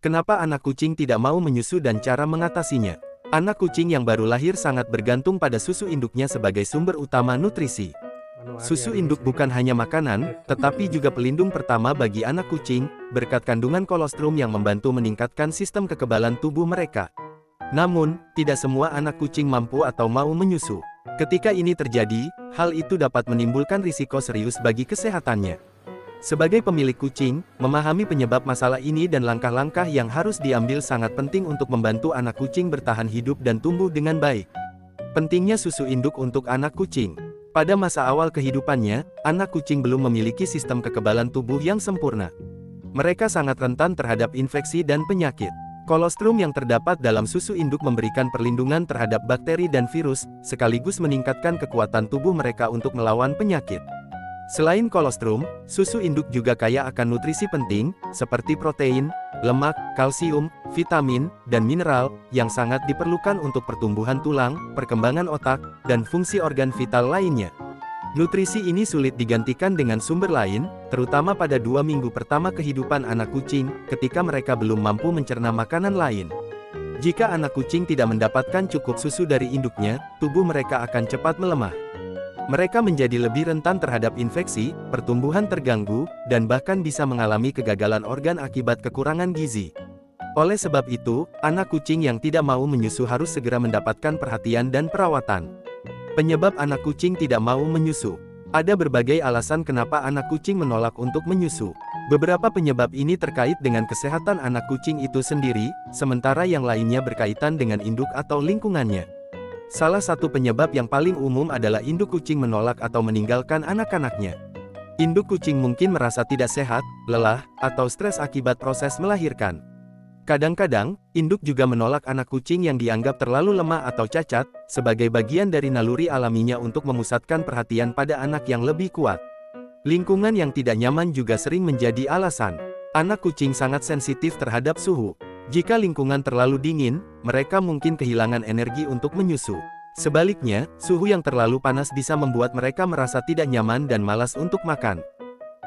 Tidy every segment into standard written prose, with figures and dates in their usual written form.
Kenapa anak kucing tidak mau menyusu dan cara mengatasinya? Anak kucing yang baru lahir sangat bergantung pada susu induknya sebagai sumber utama nutrisi. Susu induk bukan hanya makanan, tetapi juga pelindung pertama bagi anak kucing, berkat kandungan kolostrum yang membantu meningkatkan sistem kekebalan tubuh mereka. Namun, tidak semua anak kucing mampu atau mau menyusu. Ketika ini terjadi, hal itu dapat menimbulkan risiko serius bagi kesehatannya. Sebagai pemilik kucing, memahami penyebab masalah ini dan langkah-langkah yang harus diambil sangat penting untuk membantu anak kucing bertahan hidup dan tumbuh dengan baik. Pentingnya susu induk untuk anak kucing. Pada masa awal kehidupannya, anak kucing belum memiliki sistem kekebalan tubuh yang sempurna. Mereka sangat rentan terhadap infeksi dan penyakit. Kolostrum yang terdapat dalam susu induk memberikan perlindungan terhadap bakteri dan virus, sekaligus meningkatkan kekuatan tubuh mereka untuk melawan penyakit. Selain kolostrum, susu induk juga kaya akan nutrisi penting, seperti protein, lemak, kalsium, vitamin, dan mineral, yang sangat diperlukan untuk pertumbuhan tulang, perkembangan otak, dan fungsi organ vital lainnya. Nutrisi ini sulit digantikan dengan sumber lain, terutama pada 2 minggu pertama kehidupan anak kucing, ketika mereka belum mampu mencerna makanan lain. Jika anak kucing tidak mendapatkan cukup susu dari induknya, tubuh mereka akan cepat melemah. Mereka menjadi lebih rentan terhadap infeksi, pertumbuhan terganggu, dan bahkan bisa mengalami kegagalan organ akibat kekurangan gizi. Oleh sebab itu, anak kucing yang tidak mau menyusu harus segera mendapatkan perhatian dan perawatan. Penyebab anak kucing tidak mau menyusu. Ada berbagai alasan kenapa anak kucing menolak untuk menyusu. Beberapa penyebab ini terkait dengan kesehatan anak kucing itu sendiri, sementara yang lainnya berkaitan dengan induk atau lingkungannya. Salah satu penyebab yang paling umum adalah induk kucing menolak atau meninggalkan anak-anaknya. Induk kucing mungkin merasa tidak sehat, lelah, atau stres akibat proses melahirkan. Kadang-kadang, induk juga menolak anak kucing yang dianggap terlalu lemah atau cacat, sebagai bagian dari naluri alaminya untuk memusatkan perhatian pada anak yang lebih kuat. Lingkungan yang tidak nyaman juga sering menjadi alasan. Anak kucing sangat sensitif terhadap suhu. Jika lingkungan terlalu dingin, mereka mungkin kehilangan energi untuk menyusu. Sebaliknya, suhu yang terlalu panas bisa membuat mereka merasa tidak nyaman dan malas untuk makan.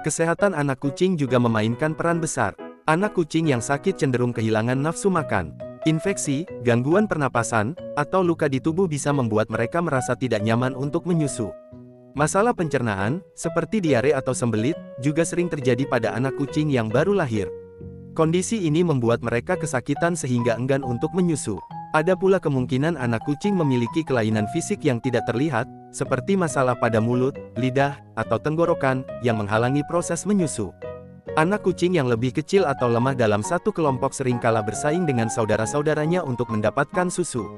Kesehatan anak kucing juga memainkan peran besar. Anak kucing yang sakit cenderung kehilangan nafsu makan. Infeksi, gangguan pernapasan, atau luka di tubuh bisa membuat mereka merasa tidak nyaman untuk menyusu. Masalah pencernaan, seperti diare atau sembelit, juga sering terjadi pada anak kucing yang baru lahir. Kondisi ini membuat mereka kesakitan sehingga enggan untuk menyusu. Ada pula kemungkinan anak kucing memiliki kelainan fisik yang tidak terlihat, seperti masalah pada mulut, lidah, atau tenggorokan, yang menghalangi proses menyusu. Anak kucing yang lebih kecil atau lemah dalam satu kelompok seringkala bersaing dengan saudara-saudaranya untuk mendapatkan susu.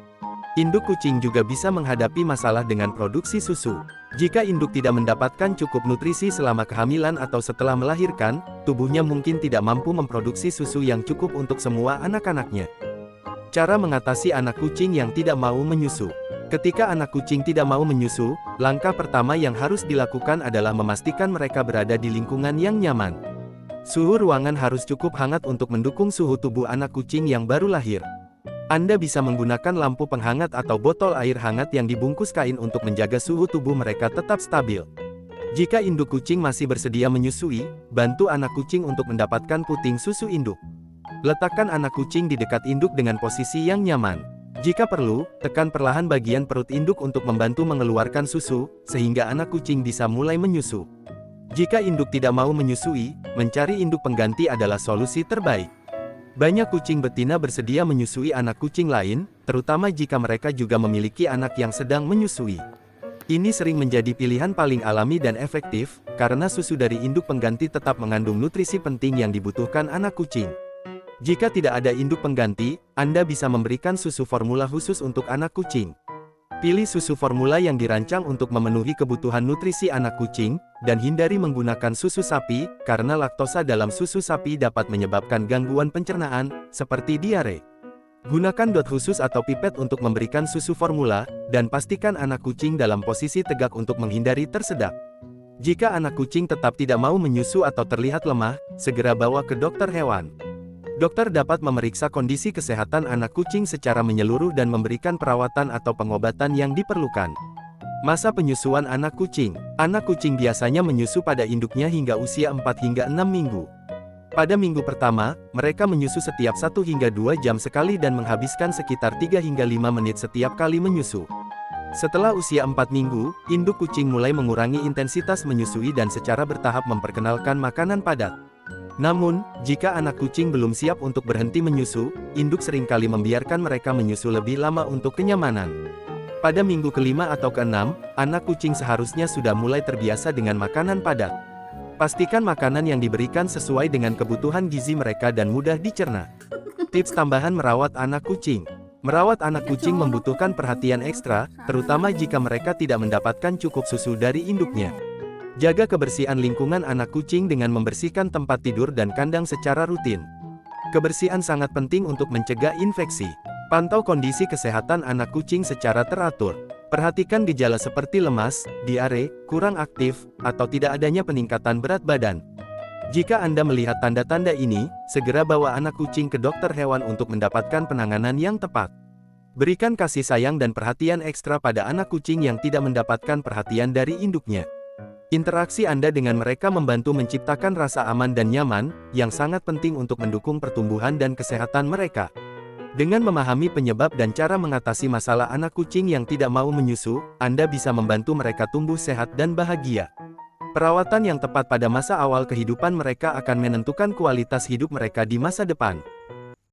Induk kucing juga bisa menghadapi masalah dengan produksi susu. Jika induk tidak mendapatkan cukup nutrisi selama kehamilan atau setelah melahirkan, tubuhnya mungkin tidak mampu memproduksi susu yang cukup untuk semua anak-anaknya. Cara mengatasi anak kucing yang tidak mau menyusu. Ketika anak kucing tidak mau menyusu, langkah pertama yang harus dilakukan adalah memastikan mereka berada di lingkungan yang nyaman. Suhu ruangan harus cukup hangat untuk mendukung suhu tubuh anak kucing yang baru lahir. Anda bisa menggunakan lampu penghangat atau botol air hangat yang dibungkus kain untuk menjaga suhu tubuh mereka tetap stabil. Jika induk kucing masih bersedia menyusui, bantu anak kucing untuk mendapatkan puting susu induk. Letakkan anak kucing di dekat induk dengan posisi yang nyaman. Jika perlu, tekan perlahan bagian perut induk untuk membantu mengeluarkan susu, sehingga anak kucing bisa mulai menyusu. Jika induk tidak mau menyusui, mencari induk pengganti adalah solusi terbaik. Banyak kucing betina bersedia menyusui anak kucing lain, terutama jika mereka juga memiliki anak yang sedang menyusui. Ini sering menjadi pilihan paling alami dan efektif, karena susu dari induk pengganti tetap mengandung nutrisi penting yang dibutuhkan anak kucing. Jika tidak ada induk pengganti, Anda bisa memberikan susu formula khusus untuk anak kucing. Pilih susu formula yang dirancang untuk memenuhi kebutuhan nutrisi anak kucing, dan hindari menggunakan susu sapi, karena laktosa dalam susu sapi dapat menyebabkan gangguan pencernaan, seperti diare. Gunakan dot khusus atau pipet untuk memberikan susu formula, dan pastikan anak kucing dalam posisi tegak untuk menghindari tersedak. Jika anak kucing tetap tidak mau menyusu atau terlihat lemah, segera bawa ke dokter hewan. Dokter dapat memeriksa kondisi kesehatan anak kucing secara menyeluruh dan memberikan perawatan atau pengobatan yang diperlukan. Masa penyusuan anak kucing. Anak kucing biasanya menyusu pada induknya hingga usia 4 hingga 6 minggu. Pada minggu pertama, mereka menyusu setiap 1 hingga 2 jam sekali dan menghabiskan sekitar 3 hingga 5 menit setiap kali menyusu. Setelah usia 4 minggu, induk kucing mulai mengurangi intensitas menyusui dan secara bertahap memperkenalkan makanan padat. Namun, jika anak kucing belum siap untuk berhenti menyusu, induk seringkali membiarkan mereka menyusu lebih lama untuk kenyamanan. Pada minggu kelima atau keenam, anak kucing seharusnya sudah mulai terbiasa dengan makanan padat. Pastikan makanan yang diberikan sesuai dengan kebutuhan gizi mereka dan mudah dicerna. Tips tambahan merawat anak kucing. Merawat anak kucing membutuhkan perhatian ekstra, terutama jika mereka tidak mendapatkan cukup susu dari induknya. Jaga kebersihan lingkungan anak kucing dengan membersihkan tempat tidur dan kandang secara rutin. Kebersihan sangat penting untuk mencegah infeksi. Pantau kondisi kesehatan anak kucing secara teratur. Perhatikan gejala seperti lemas, diare, kurang aktif, atau tidak adanya peningkatan berat badan. Jika Anda melihat tanda-tanda ini, segera bawa anak kucing ke dokter hewan untuk mendapatkan penanganan yang tepat. Berikan kasih sayang dan perhatian ekstra pada anak kucing yang tidak mendapatkan perhatian dari induknya. Interaksi Anda dengan mereka membantu menciptakan rasa aman dan nyaman, yang sangat penting untuk mendukung pertumbuhan dan kesehatan mereka. Dengan memahami penyebab dan cara mengatasi masalah anak kucing yang tidak mau menyusu, Anda bisa membantu mereka tumbuh sehat dan bahagia. Perawatan yang tepat pada masa awal kehidupan mereka akan menentukan kualitas hidup mereka di masa depan.